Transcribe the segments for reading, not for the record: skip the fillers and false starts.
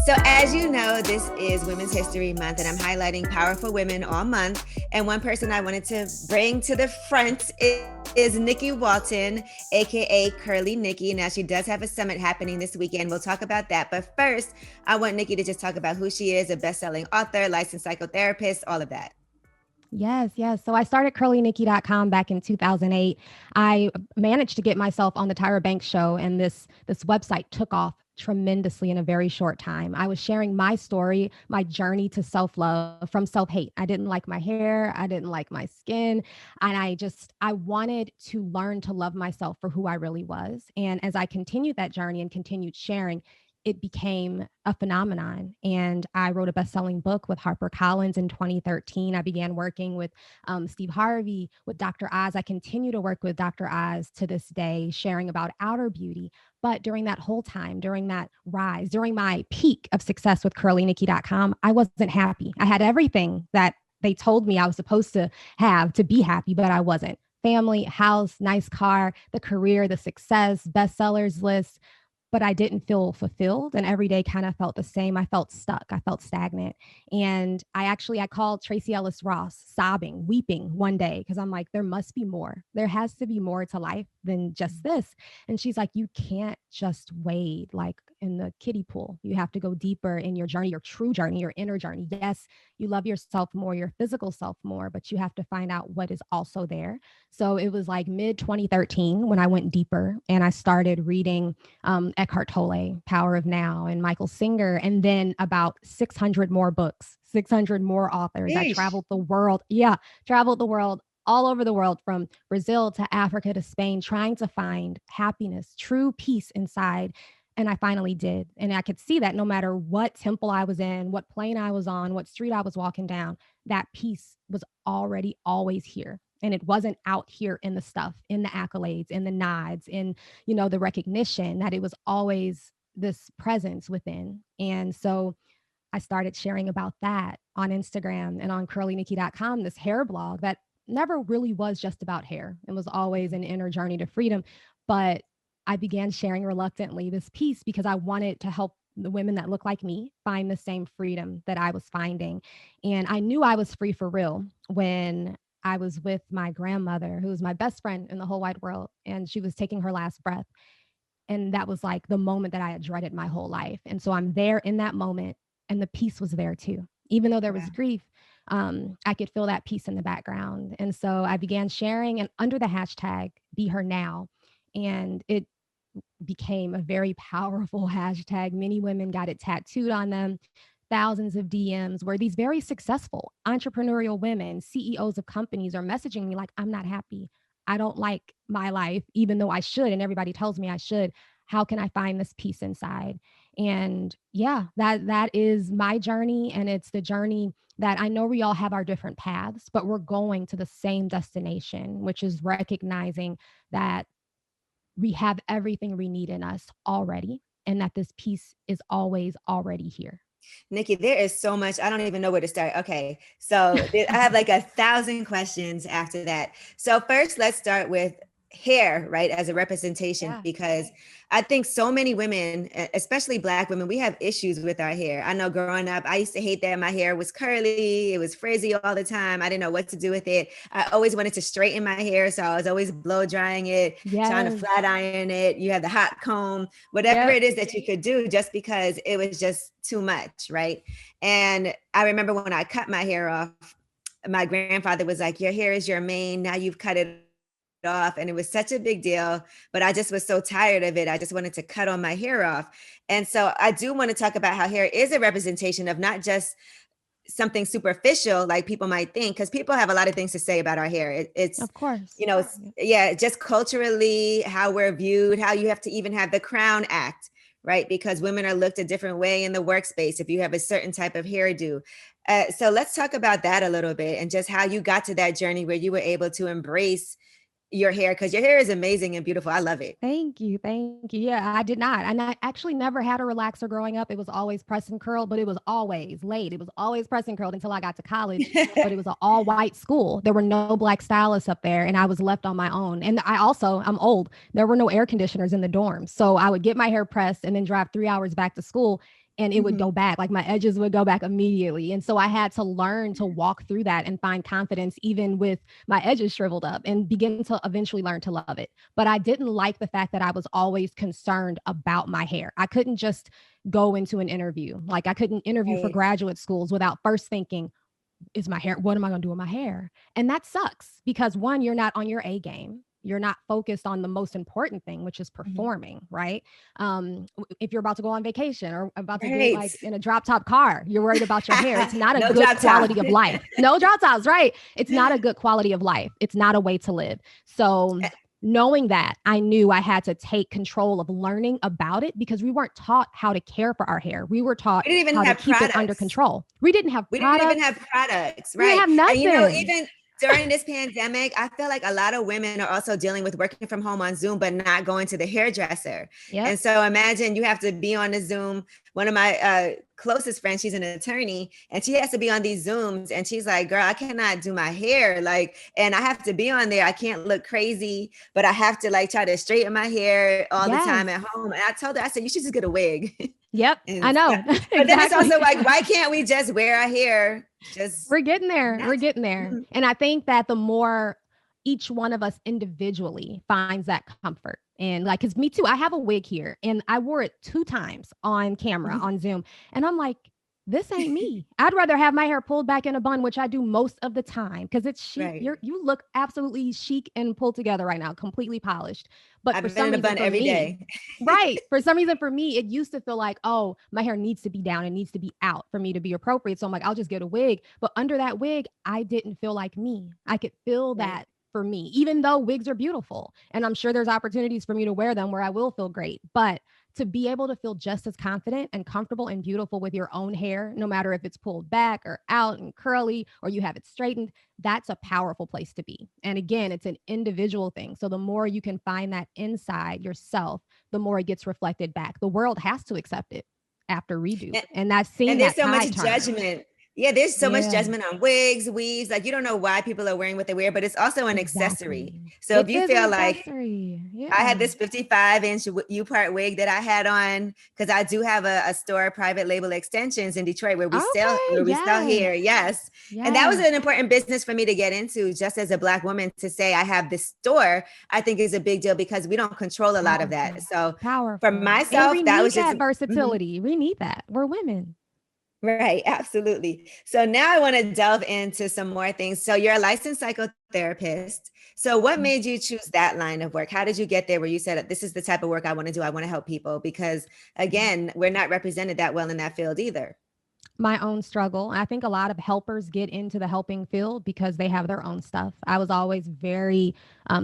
So as you know, this is Women's History Month, and I'm highlighting powerful women all month. And one person I wanted to bring to the front is Nikki Walton, aka Curly Nikki. Now, she does have a summit happening this weekend. We'll talk about that. But first, I want Nikki to just talk about who she is, a best-selling author, licensed psychotherapist, all of that. Yes, yes. So I started curlynikki.com back in 2008. I managed to get myself on the Tyra Banks show, and this website took off tremendously in a very short time. I was sharing my story, my journey to self-love from self-hate. I didn't like my hair, I didn't like my skin, and I wanted to learn to love myself for who I really was. And as I continued that journey and continued sharing, it became a phenomenon. And I wrote a best-selling book with HarperCollins in 2013. I began working with Steve Harvey, with Dr. Oz. I continue to work with Dr. Oz to this day, sharing about outer beauty. But during that whole time, during that rise, during my peak of success with curlynikki.com, I wasn't happy. I had everything that they told me I was supposed to have to be happy, but I wasn't. Family, house, nice car, the career, the success, bestsellers list, but I didn't feel fulfilled, and every day kind of felt the same. I felt stuck. I felt stagnant. And I called Tracy Ellis Ross sobbing, weeping one day, because I'm like, there must be more. There has to be more to life than just this. And she's like, you can't just wade like in the kiddie pool. You have to go deeper in your journey, your true journey, your inner journey. Yes, you love yourself more, your physical self more, but you have to find out what is also there. So it was like mid 2013 when I went deeper and I started reading Eckhart Tolle, Power of Now, and Michael Singer, and then about 600 more books, 600 more authors. Eesh. I traveled the world. Yeah, traveled the world, all over the world, from Brazil to Africa to Spain, trying to find happiness, true peace inside. And I finally did. And I could see that no matter what temple I was in, what plane I was on, what street I was walking down, that peace was already always here. And it wasn't out here in the stuff, in the accolades, in the nods, in, the recognition, that it was always this presence within. And so I started sharing about that on Instagram and on curlynikki.com, this hair blog that never really was just about hair. It was always an inner journey to freedom. But I began sharing reluctantly this piece because I wanted to help the women that look like me find the same freedom that I was finding. And I knew I was free for real when I was with my grandmother, who was my best friend in the whole wide world, and she was taking her last breath. And that was like the moment that I had dreaded my whole life. And so I'm there in that moment, and the peace was there too. Even though there was grief, I could feel that peace in the background. And so I began sharing, and under the hashtag BeHER Now, and it became a very powerful hashtag. Many women got it tattooed on them. Thousands of DMs where these very successful entrepreneurial women, CEOs of companies, are messaging me like, I'm not happy. I don't like my life, even though I should. And everybody tells me I should. How can I find this peace inside? And yeah, that is my journey. And it's the journey that I know we all have our different paths, but we're going to the same destination, which is recognizing that we have everything we need in us already, and that this peace is always already here. Nikki, there is so much. I don't even know where to start. Okay. So I have like 1,000 questions after that. So first, let's start with hair, right? As a representation, because I think so many women, especially Black women, we have issues with our hair. I know growing up, I used to hate that my hair was curly. It was frizzy all the time. I didn't know what to do with it. I always wanted to straighten my hair. So I was always blow drying it, trying to flat iron it. You have the hot comb, whatever it is that you could do, just because it was just too much, right? And I remember when I cut my hair off, my grandfather was like, your hair is your mane. Now you've cut it off. And it was such a big deal, but I just was so tired of it. I just wanted to cut all my hair off. And so I do want to talk about how hair is a representation of not just something superficial like people might think, because people have a lot of things to say about our hair. It's of course, just culturally, how we're viewed, how you have to even have the Crown Act, right? Because women are looked a different way in the workspace if you have a certain type of hairdo. So let's talk about that a little bit, and just how you got to that journey where you were able to embrace your hair, because your hair is amazing and beautiful. I love it. Thank you. Yeah, I did not. And I actually never had a relaxer growing up. It was always press and curl, but it was always late. It was always press and curled until I got to college. But it was an all white school. There were no Black stylists up there, and I was left on my own. And I'm old. There were no air conditioners in the dorms. So I would get my hair pressed and then drive 3 hours back to school and it would go back, like my edges would go back immediately. And so I had to learn to walk through that and find confidence, even with my edges shriveled up, and begin to eventually learn to love it. But I didn't like the fact that I was always concerned about my hair. I couldn't just go into an interview. Like I couldn't interview for graduate schools without first thinking, is my hair, what am I going to do with my hair? And that sucks because one, you're not on your A game. You're not focused on the most important thing, which is performing, right? If you're about to go on vacation or about to be like in a drop top car, you're worried about your hair. It's not a good quality of life. No drop tops, right? It's not a good quality of life. It's not a way to live. So knowing that, I knew I had to take control of learning about it because we weren't taught how to care for our hair. We were taught how to keep it under control. We didn't even have products, right? We didn't have nothing. And, even during this pandemic, I feel like a lot of women are also dealing with working from home on Zoom, but not going to the hairdresser. Yep. And so imagine you have to be on the Zoom. One of my closest friends, she's an attorney, and she has to be on these Zooms. And she's like, girl, I cannot do my hair. And I have to be on there. I can't look crazy, but I have to try to straighten my hair all the time at home. And I told her, I said, you should just get a wig. Yep. I know. But then it's also why can't we just wear our hair? We're getting there. We're getting there. And I think that the more each one of us individually finds that comfort, and cause me too, I have a wig here and I wore it 2 times on camera on Zoom. And I'm like, this ain't me. I'd rather have my hair pulled back in a bun, which I do most of the time because it's chic. Right. You look absolutely chic and pulled together right now, completely polished. But I've been in a bun every day. Right. For some reason, for me, it used to feel like, oh, my hair needs to be down. It needs to be out for me to be appropriate. So I'm like, I'll just get a wig. But under that wig, I didn't feel like me. I could feel that for me, even though wigs are beautiful. And I'm sure there's opportunities for me to wear them where I will feel great. But to be able to feel just as confident and comfortable and beautiful with your own hair, no matter if it's pulled back or out and curly or you have it straightened, that's a powerful place to be. And again, it's an individual thing. So the more you can find that inside yourself, the more it gets reflected back. The world has to accept it after redo. And that's seeing and there's that so much judgment. Yeah, there's so much judgment on wigs, weaves. You don't know why people are wearing what they wear, but it's also an accessory. So if you feel like I had this 55-inch U-part wig that I had on, because I do have a store, private label extensions in Detroit, where we sell hair. Yes. And that was an important business for me to get into, just as a Black woman, to say I have this store, I think is a big deal because we don't control a lot of that. So for myself, that was just versatility. We need that. We're women. Right. Absolutely. So now I want to delve into some more things. So you're a licensed psychotherapist. So what made you choose that line of work? How did you get there where you said, this is the type of work I want to do? I want to help people, because again, we're not represented that well in that field either. My own struggle. I think a lot of helpers get into the helping field because they have their own stuff. I was always very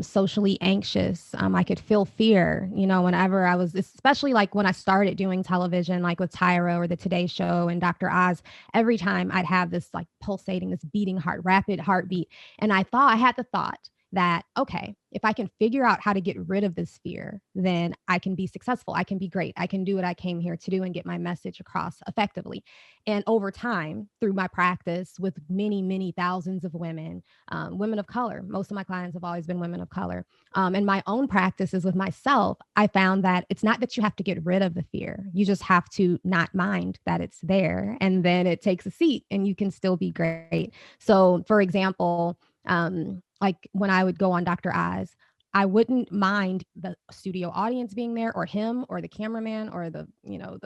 socially anxious. I could feel fear, whenever I was, especially when I started doing television, with Tyra or the Today Show and Dr. Oz. Every time I'd have this pulsating, this beating heart, rapid heartbeat. And I had the thought that, okay, if I can figure out how to get rid of this fear, then I can be successful. I can be great. I can do what I came here to do and get my message across effectively. And over time, through my practice with many, many thousands of women, women of color, most of my clients have always been women of color. And my own practices with myself, I found that it's not that you have to get rid of the fear. You just have to not mind that it's there. And then it takes a seat and you can still be great. So for example, when I would go on Dr. Oz, I wouldn't mind the studio audience being there or him or the cameraman or the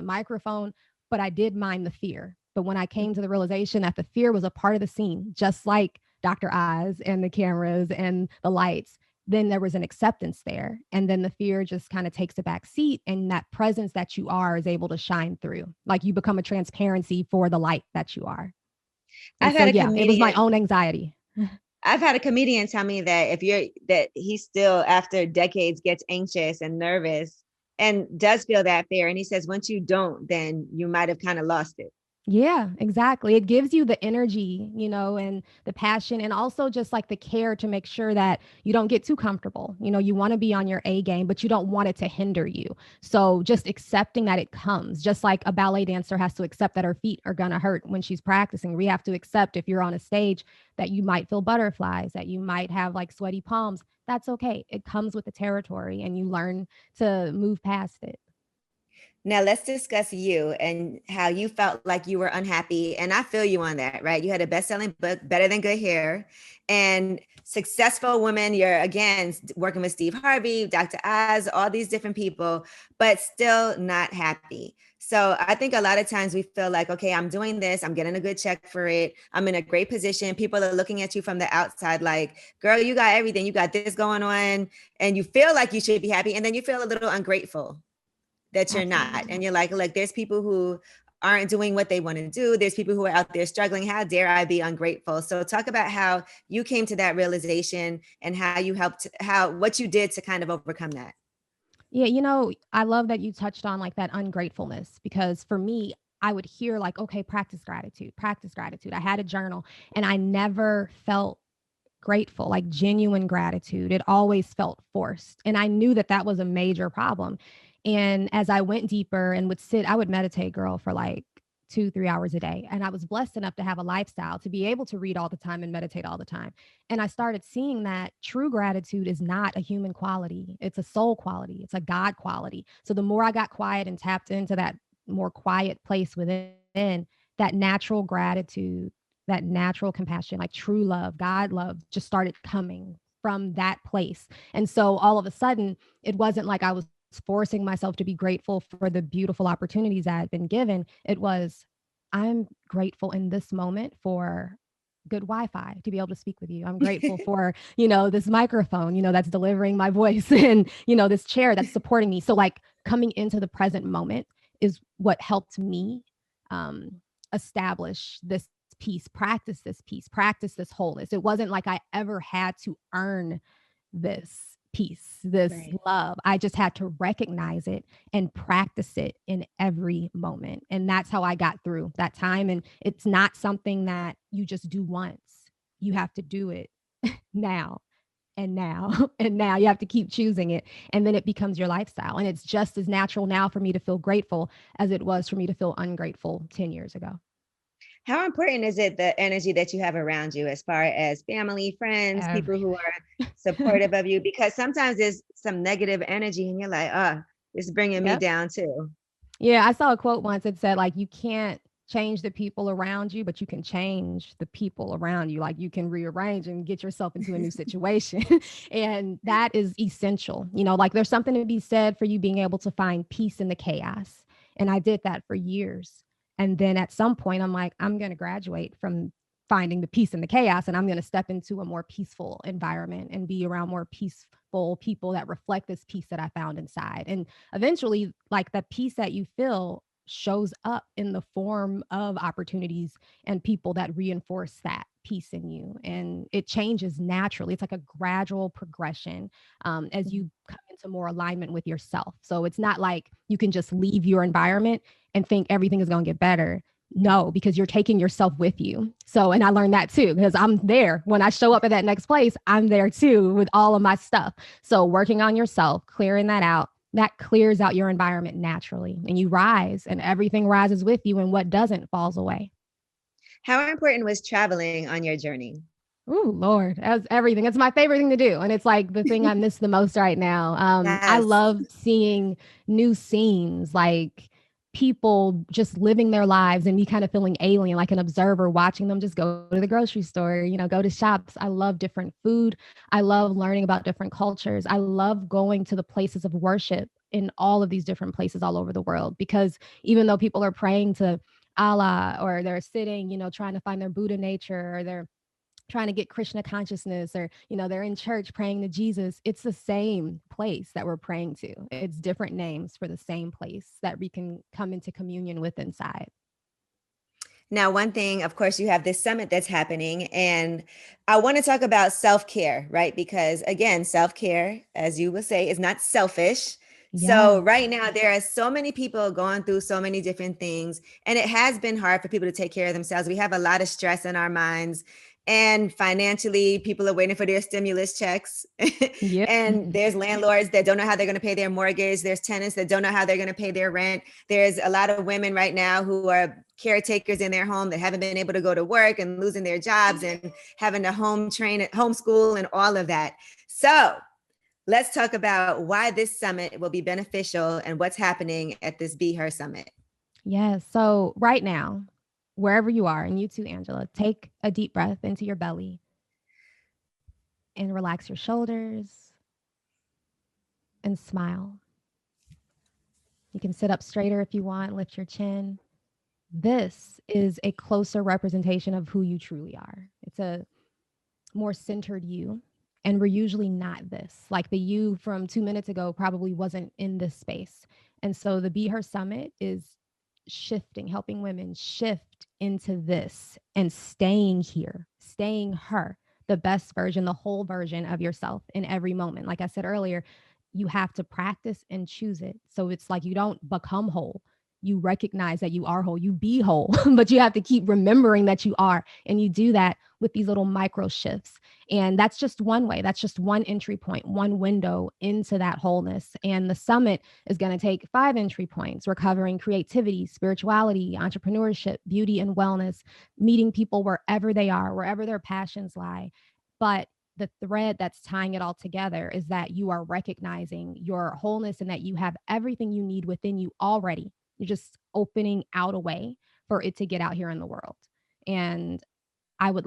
microphone, but I did mind the fear. But when I came to the realization that the fear was a part of the scene, just like Dr. Oz and the cameras and the lights, then there was an acceptance there. And then the fear just kind of takes a back seat, and that presence that you are is able to shine through. You become a transparency for the light that you are. It was my own anxiety. I've had a comedian tell me that that he still, after decades, gets anxious and nervous and does feel that fear. And he says, once you don't, then you might have kind of lost it. Yeah, exactly. It gives you the energy, and the passion, and also just the care to make sure that you don't get too comfortable. You want to be on your A game, but you don't want it to hinder you. So just accepting that it comes, just like a ballet dancer has to accept that her feet are going to hurt when she's practicing. We have to accept, if you're on a stage, that you might feel butterflies, that you might have sweaty palms. That's okay. It comes with the territory, and you learn to move past it. Now let's discuss you and how you felt like you were unhappy. And I feel you on that, right? You had a best-selling book, Better Than Good Hair, and successful woman. You're again working with Steve Harvey, Dr. Oz, all these different people, but still not happy. So I think a lot of times we feel like, okay, I'm doing this, I'm getting a good check for it, I'm in a great position. People are looking at you from the outside like, girl, you got everything, you got this going on, and you feel like you should be happy. And then you feel a little ungrateful that you're not. Absolutely. And you're like, there's people who aren't doing what they want to do. There's people who are out there struggling. How dare I be ungrateful? So talk about how you came to that realization and how you helped, what you did to kind of overcome that. Yeah, you know, I love that you touched on like that ungratefulness because for me, I would hear like, okay, practice gratitude, practice gratitude. I had a journal and I never felt grateful, like genuine gratitude. It always felt forced. And I knew that that was a major problem. And as I went deeper and would sit, I would meditate, girl, for like 2, 3 hours a day. And I was blessed enough to have a lifestyle to be able to read all the time and meditate all the time. And I started seeing that true gratitude is not a human quality, it's a soul quality, it's a God quality. So the more I got quiet and tapped into that more quiet place within, that natural gratitude, that natural compassion, like true love, God love just started coming from that place. And so all of a sudden, it wasn't like I was forcing myself to be grateful for the beautiful opportunities I had been given. It was, I'm grateful in this moment for good Wi-Fi to be able to speak with you. I'm grateful for, this microphone, that's delivering my voice and, this chair that's supporting me. So like coming into the present moment is what helped me establish this practice this peace, practice this wholeness. It wasn't like I ever had to earn this peace, this Right. love. I just had to recognize it and practice it in every moment. And that's how I got through that time. And it's not something that you just do once. You have to do it now and now and now. You have to keep choosing it. And then it becomes your lifestyle. And it's just as natural now for me to feel grateful as it was for me to feel ungrateful 10 years ago. How important is it, the energy that you have around you as far as family, friends, people who Everything. are supportive of you? Because sometimes there's some negative energy and you're like, oh, it's bringing me Yep. down too. Yeah, I saw a quote once that said, like, you can't change the people around you, but you can change the people around you. Like, you can rearrange and get yourself into a new situation. And that is essential. Like, there's something to be said for you being able to find peace in the chaos. And I did that for years. And then at some point, I'm like, I'm going to graduate from finding the peace in the chaos and I'm going to step into a more peaceful environment and be around more peaceful people that reflect this peace that I found inside. And eventually, like, the peace that you feel shows up in the form of opportunities and people that reinforce that peace in you, and it changes naturally. It's like a gradual progression as you come into more alignment with yourself. So it's not like you can just leave your environment and think everything is going to get better. No, because you're taking yourself with you. So, and I learned that too, because I'm there. When I show up at that next place, I'm there too with all of my stuff. So working on yourself, clearing that out, that clears out your environment naturally, and you rise and everything rises with you, and what doesn't falls away. How important was traveling on your journey? Oh Lord, that's everything. It's my favorite thing to do. And it's like the thing I miss the most right now. I Yes. love seeing new scenes, like people just living their lives and me kind of feeling alien, like an observer watching them just go to the grocery store, go to shops. I love different food. I love learning about different cultures. I love going to the places of worship in all of these different places all over the world, because even though people are praying to Allah, or they're sitting, trying to find their Buddha nature, or they're trying to get Krishna consciousness, or, they're in church praying to Jesus. It's the same place that we're praying to. It's different names for the same place that we can come into communion with inside. Now, one thing, of course, you have this summit that's happening, and I want to talk about self-care, right? Because again, self-care, as you will say, is not selfish. Yeah. So right now, there are so many people going through so many different things, and it has been hard for people to take care of themselves. We have a lot of stress in our minds, and financially, people are waiting for their stimulus checks. Yep. And there's landlords that don't know how they're going to pay their mortgage. There's tenants that don't know how they're going to pay their rent. There's a lot of women right now who are caretakers in their home that haven't been able to go to work and losing their jobs and having to homeschool and all of that. So let's talk about why this summit will be beneficial and what's happening at this BeHER Summit. Yes. So right now, wherever you are, and you too, Angela, take a deep breath into your belly and relax your shoulders and smile. You can sit up straighter if you want, lift your chin. This is a closer representation of who you truly are. It's a more centered you. And we're usually not this. Like the you from 2 minutes ago probably wasn't in this space. And so the BeHER Summit is shifting, helping women shift into this and staying here, staying her, the best version, the whole version of yourself in every moment. Like I said earlier, you have to practice and choose it. So it's like you don't become whole. You recognize that you are whole, you be whole, but you have to keep remembering that you are. And you do that with these little micro shifts. And that's just one way. That's just one entry point, one window into that wholeness. And the summit is going to take 5 entry points. We're covering creativity, spirituality, entrepreneurship, beauty and wellness, meeting people wherever they are, wherever their passions lie. But the thread that's tying it all together is that you are recognizing your wholeness and that you have everything you need within you already. You're just opening out a way for it to get out here in the world. And I would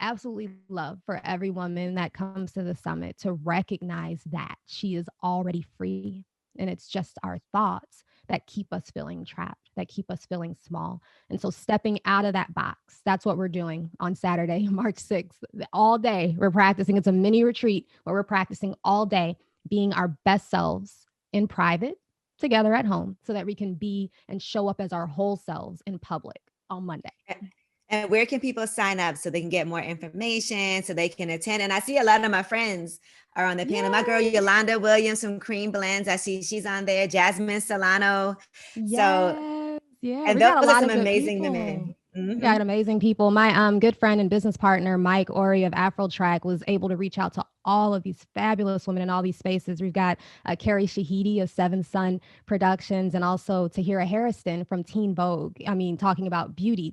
absolutely love for every woman that comes to the summit to recognize that she is already free. And it's just our thoughts that keep us feeling trapped, that keep us feeling small. And so stepping out of that box, that's what we're doing on Saturday, March 6th. All day we're practicing. It's a mini retreat where we're practicing all day being our best selves in private, together at home, so that we can be and show up as our whole selves in public on Monday. And where can people sign up so they can get more information, so they can attend? And I see a lot of my friends are on the panel. My girl, Yolanda Williams from Cream Blends, I see she's on there. Jasmine Solano. Yes. So, yeah, and we those got a are lot some of good amazing people. women. Mm-hmm. We got amazing people. My good friend and business partner, Mike Ori of AfroTrack, was able to reach out to all of these fabulous women in all these spaces. We've got Carrie Shahidi of Seven Sun Productions, and also Tahira Harrison from Teen Vogue. I mean, talking about beauty.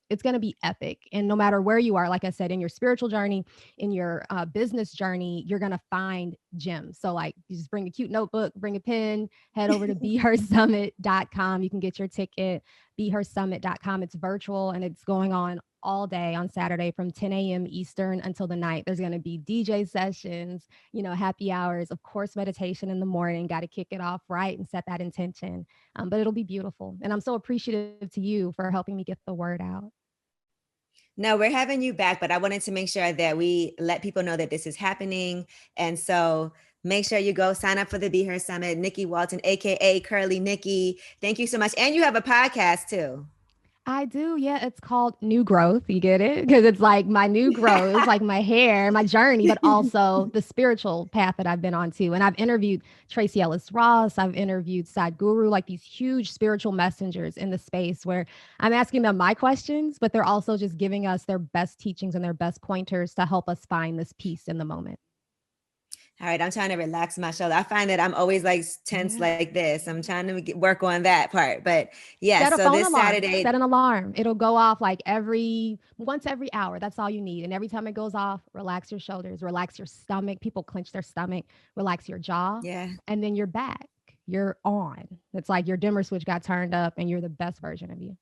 It's going to be epic. And no matter where you are, like I said, in your spiritual journey, in your business journey, you're going to find gems. So like, you just bring a cute notebook, bring a pen, head over to BeHerSummit.com. You can get your ticket, BeHerSummit.com. It's virtual and it's going on all day on Saturday from 10 a.m. Eastern until the night. There's going to be DJ sessions, happy hours, of course, meditation in the morning. Got to kick it off right and set that intention. But it'll be beautiful. And I'm so appreciative to you for helping me get the word out. No, we're having you back, but I wanted to make sure that we let people know that this is happening. And so make sure you go sign up for the BeHER Summit. Nikki Walton, AKA Curly Nikki. Thank you so much. And you have a podcast too. I do. Yeah. It's called New Growth. You get it? Because it's like my new growth, like my hair, my journey, but also the spiritual path that I've been on too. And I've interviewed Tracy Ellis Ross. I've interviewed Sadhguru, like these huge spiritual messengers in the space where I'm asking them my questions, but they're also just giving us their best teachings and their best pointers to help us find this peace in the moment. All right, I'm trying to relax my shoulder. I find that I'm always like tense like this. I'm trying to work on that part. But yeah, so this Saturday. Set an alarm. It'll go off like once every hour. That's all you need. And every time it goes off, relax your shoulders, relax your stomach. People clench their stomach, relax your jaw. Yeah. And then you're back. You're on. It's like your dimmer switch got turned up and you're the best version of you.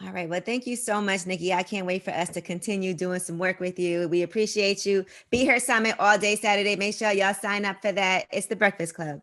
All right. Well, thank you so much, Nikki. I can't wait for us to continue doing some work with you. We appreciate you. BeHER Summit all day Saturday. Make sure y'all sign up for that. It's the Breakfast Club.